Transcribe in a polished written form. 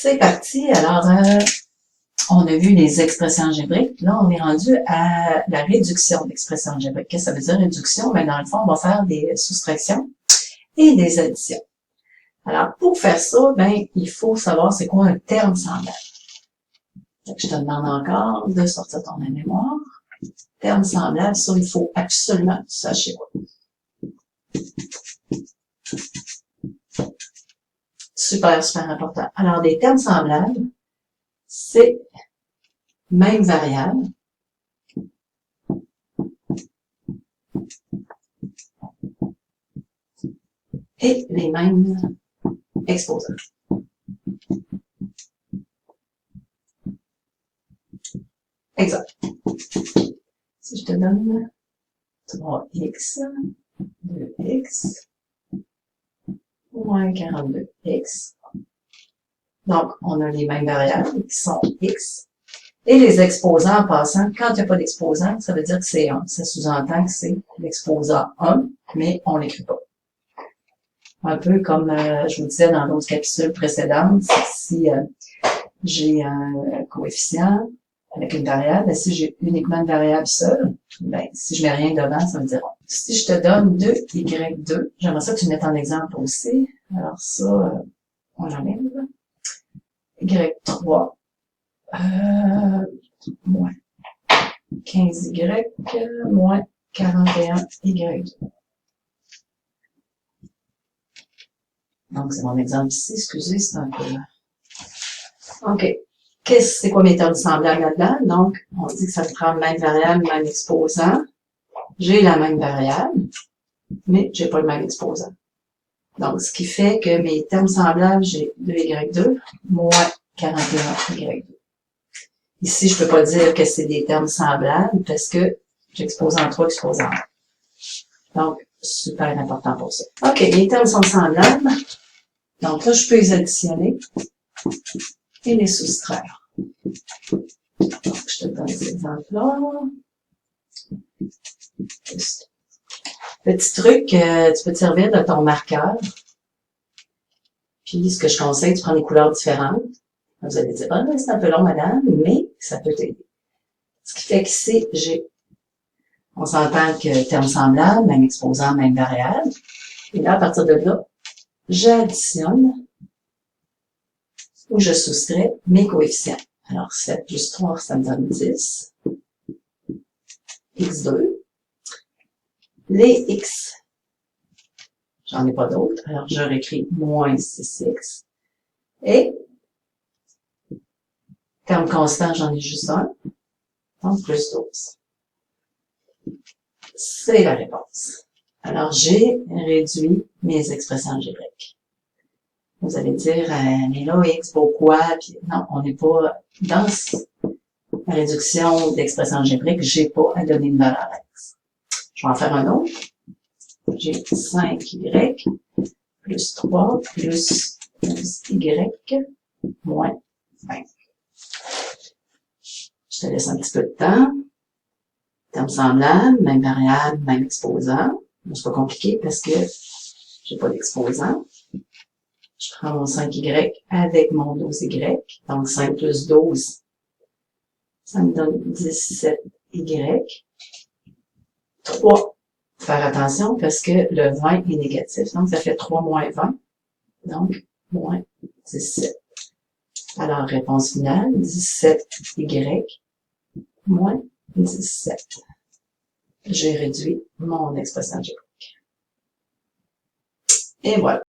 C'est parti. Alors, on a vu les expressions algébriques. Là, on est rendu à la réduction d'expressions algébriques. Qu'est-ce que ça veut dire réduction? Ben, dans le fond, on va faire des soustractions et des additions. Alors, pour faire ça, ben, il faut savoir c'est quoi un terme semblable. Donc, je te demande encore de sortir ton mémoire. Terme semblable, ça, il faut absolument que tu saches c'est quoi. Super, super important. Alors, des termes semblables, c'est même variable et les mêmes exposants. Exemple. Si je te donne 3x, 2x, moins 42x. Donc, on a les mêmes variables qui sont x. Et les exposants en passant, quand il n'y a pas d'exposant, ça veut dire que c'est 1. Ça sous-entend que c'est l'exposant 1, mais on l'écrit pas. Un peu comme je vous disais dans l'autre capsule précédente, si j'ai un coefficient avec une variable, ben, si j'ai uniquement une variable seule, ben, si je mets rien devant, ça veut dire 1. Si je te donne 2y2, j'aimerais ça que tu mettes en exemple aussi. Alors ça, on l'enlève. y3 moins 15y moins 41y2. Donc, c'est mon exemple ici. Excusez, c'est un peu... OK. C'est quoi mes termes semblables là-dedans? Donc, on dit que ça prend même variable, même exposant. J'ai la même variable, mais j'ai pas le même exposant. Donc, ce qui fait que mes termes semblables, j'ai 2y2 moins 41y2. Ici, je peux pas dire que c'est des termes semblables parce que j'exposant 3, exposant 1. Donc, super important pour ça. OK, les termes sont semblables. Donc là, je peux les additionner et les soustraire. Donc, je te donne cet exemple-là. Petit truc, tu peux te servir de ton marqueur. Puis, ce que je conseille, tu prends des couleurs différentes. Vous allez dire, ah, c'est un peu long, madame, mais ça peut t'aider. Ce qui fait qu'ici, on s'entend que terme semblable, même exposant, même variable. Et là, à partir de là, j'additionne ou je soustrais mes coefficients. Alors, 7 plus 3, ça me donne 10. x2. Les x, j'en ai pas d'autres, alors je réécris moins 6x. Et, terme constant, j'en ai juste un, donc plus 12. C'est la réponse. Alors, j'ai réduit mes expressions algébriques. Vous allez dire, mais là, x, pourquoi? Puis, non, on n'est pas dans la réduction d'expressions algébriques, j'ai pas à donner une valeur x. Je vais en faire un autre. J'ai 5y plus 3 plus 11y moins 20. Je te laisse un petit peu de temps. Terme semblable, même variable, même exposant. C'est pas compliqué parce que j'ai pas d'exposant. Je prends mon 5y avec mon 12y. Donc 5 plus 12, ça me donne 17y. 3. Faire attention parce que le 20 est négatif. Donc ça fait 3 moins 20. Donc moins 17. Alors réponse finale, 17y moins 17. J'ai réduit mon expression algébrique. Et voilà.